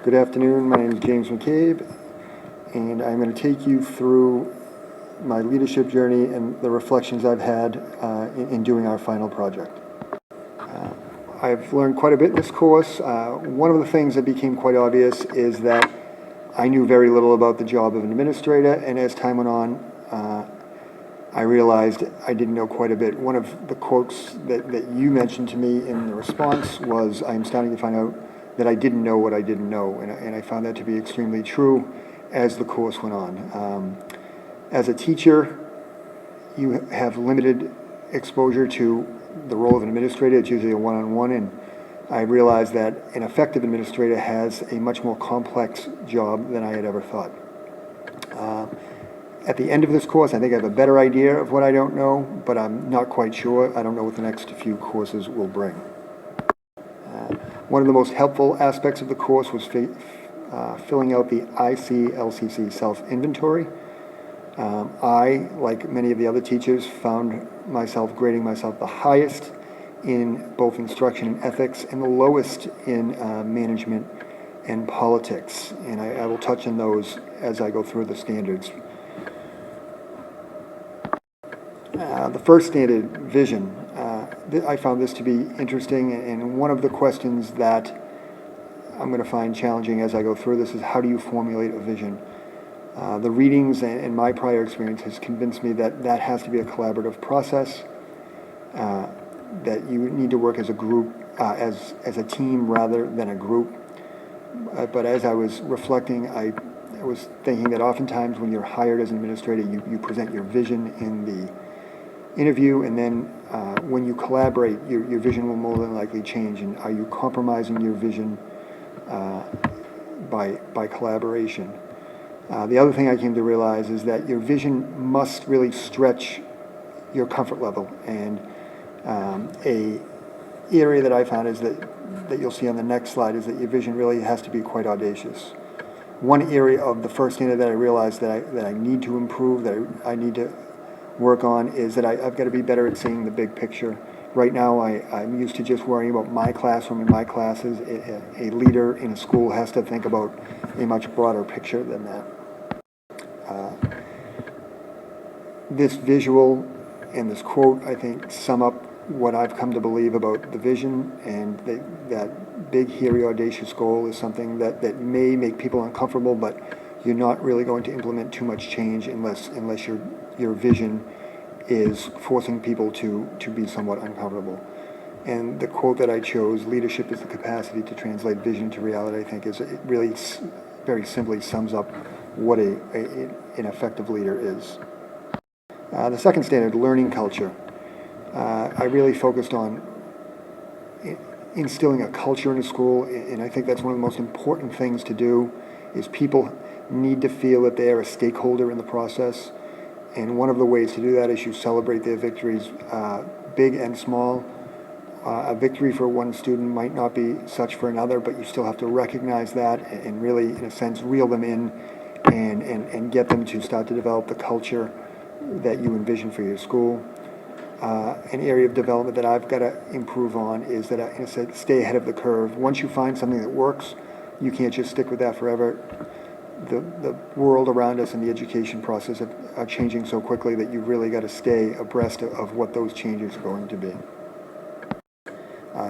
Good afternoon, my name is James McCabe, and I'm going to take you through my leadership journey and the reflections I've had in doing our final project. I've learned quite a bit in this course. One of the things that became quite obvious is that I knew very little about the job of an administrator, and as time went on, I realized I didn't know quite a bit. One of the quotes that you mentioned to me in the response was, I'm starting to find out that I didn't know what I didn't know, and I found that to be extremely true as the course went on. As a teacher, you have limited exposure to the role of an administrator. It's usually a one-on-one, and I realized that an effective administrator has a much more complex job than I had ever thought. At the end of this course, I think I have a better idea of what I don't know, but I'm not quite sure. I don't know what the next few courses will bring. One of the most helpful aspects of the course was filling out the ICLCC self-inventory. I, like many of the other teachers, found myself grading myself the highest in both instruction and ethics and the lowest in management and politics. And I will touch on those as I go through the standards. The first standard, vision. I found this to be interesting, and one of the questions that I'm going to find challenging as I go through this is, how do you formulate a vision? The readings and my prior experience has convinced me that that has to be a collaborative process, that you need to work as a group, as a team rather than a group. But as I was reflecting, I was thinking that oftentimes when you're hired as an administrator, you present your vision in the interview, and then when you collaborate, your vision will more than likely change. And are you compromising your vision by collaboration? The other thing I came to realize is that your vision must really stretch your comfort level. And a area that I found is that you'll see on the next slide is that your vision really has to be quite audacious. One area of the first standard that I realized that I need to improve, that I need to work on, is that I've got to be better at seeing the big picture. Right now, I'm used to just worrying about my classroom and my classes. A leader in a school has to think about a much broader picture than that. This visual and this quote, I think, sum up what I've come to believe about the vision, and that big, hairy, audacious goal is something that may make people uncomfortable, but you're not really going to implement too much change unless your vision is forcing people to be somewhat uncomfortable. And the quote that I chose, leadership is the capacity to translate vision to reality, I think it really very simply sums up what an effective leader is. The second standard, learning culture. I really focused on instilling a culture in a school, and I think that's one of the most important things to do, is people need to feel that they are a stakeholder in the process. And one of the ways to do that is you celebrate their victories, big and small. A victory for one student might not be such for another, but you still have to recognize that and really, in a sense, reel them in and get them to start to develop the culture that you envision for your school. An area of development that I've got to improve on is that I stay ahead of the curve. Once you find something that works, you can't just stick with that forever. The world around us and the education process are changing so quickly that you've really got to stay abreast of what those changes are going to be.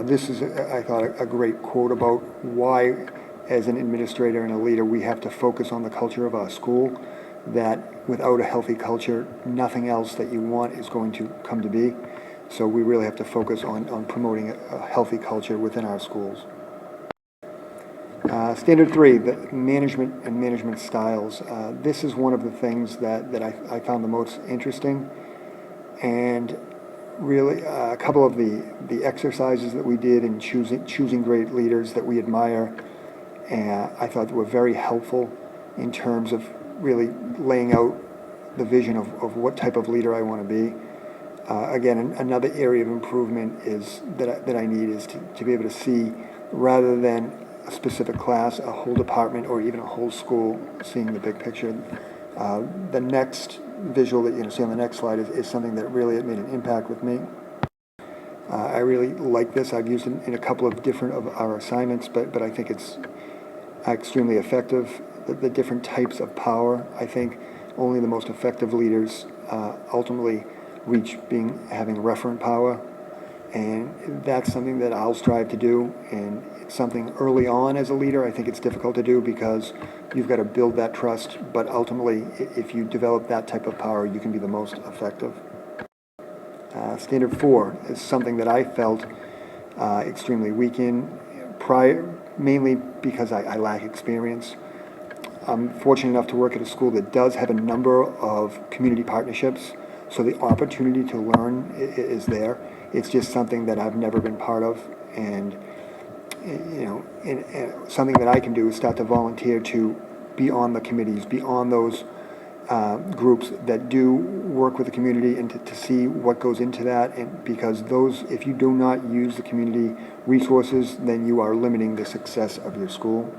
This is, I thought, a great quote about why, as an administrator and a leader, we have to focus on the culture of our school, that without a healthy culture, nothing else that you want is going to come to be. So we really have to focus on promoting a healthy culture within our schools. Standard 3, the management and management styles. This is one of the things that I found the most interesting, and really a couple of the exercises that we did in choosing great leaders that we admire, I thought were very helpful in terms of really laying out the vision of what type of leader I want to be. Again, another area of improvement is that I need is to be able to see, rather than a specific class, a whole department, or even a whole school, seeing the big picture. The next visual that you're going to see on the next slide is something that really made an impact with me. I really like this. I've used it in a couple of different of our assignments, but I think it's extremely effective. The different types of power, I think only the most effective leaders ultimately reach having referent power, and that's something that I'll strive to do. And it's something early on as a leader I think it's difficult to do because you've got to build that trust, but ultimately if you develop that type of power you can be the most effective. Standard 4 is something that I felt extremely weak in, mainly because I lack experience. I'm fortunate enough to work at a school that does have a number of community partnerships, so the opportunity to learn is there. It's just something that I've never been part of, and something that I can do is start to volunteer to be on the committees, be on those groups that do work with the community, and to see what goes into that. And because if you do not use the community resources, then you are limiting the success of your school.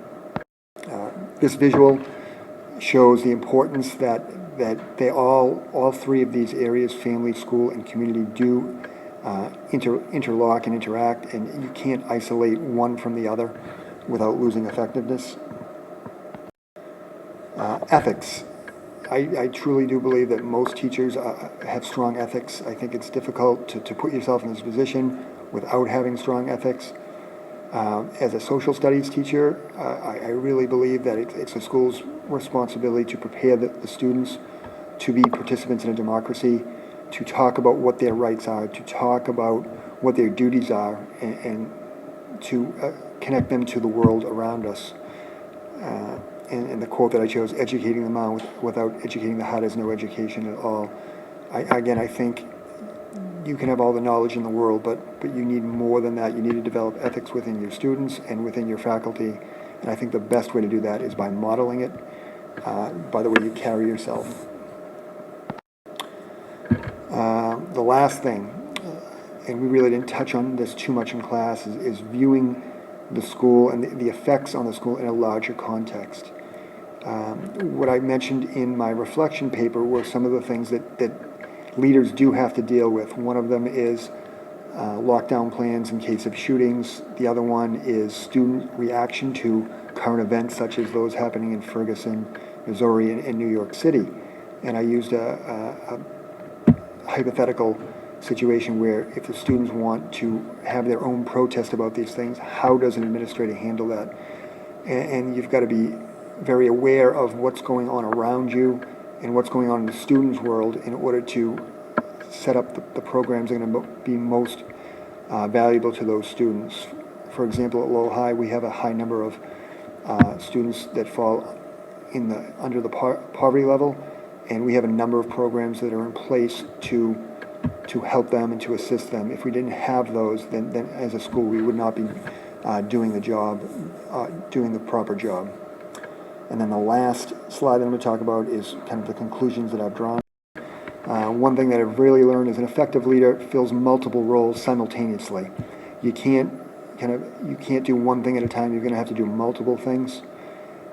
This visual shows the importance that they all three of these areas, family, school, and community, do interlock and interact, and you can't isolate one from the other without losing effectiveness. Ethics. I truly do believe that most teachers have strong ethics. I think it's difficult to put yourself in this position without having strong ethics. As a social studies teacher, I really believe that it's the school's responsibility to prepare the students to be participants in a democracy, to talk about what their rights are, to talk about what their duties are, and to connect them to the world around us. And the quote that I chose, educating the mind without educating the heart is no education at all. I think you can have all the knowledge in the world, but you need more than that. You need to develop ethics within your students and within your faculty. And I think the best way to do that is by modeling it, by the way you carry yourself. The last thing, and we really didn't touch on this too much in class, is viewing the school and the effects on the school in a larger context. What I mentioned in my reflection paper were some of the things that leaders do have to deal with. One of them is lockdown plans in case of shootings. The other one is student reaction to current events such as those happening in Ferguson, Missouri, and New York City. And I used a hypothetical situation where if the students want to have their own protest about these things, how does an administrator handle that? And you've got to be very aware of what's going on around you and what's going on in the students' world in order to set up the programs that are going to be most valuable to those students. For example, at Lowell High, we have a high number of students that fall under the poverty level, and we have a number of programs that are in place to help them and to assist them. If we didn't have those, then as a school we would not be doing the proper job. And then the last slide that I'm going to talk about is kind of the conclusions that I've drawn. One thing that I've really learned is an effective leader fills multiple roles simultaneously. You can't do one thing at a time. You're going to have to do multiple things.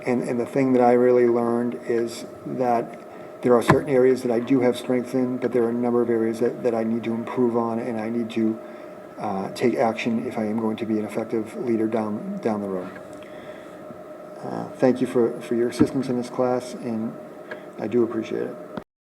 And the thing that I really learned is that there are certain areas that I do have strength in, but there are a number of areas that I need to improve on, and I need to take action if I am going to be an effective leader down the road. Thank you for your assistance in this class, and I do appreciate it.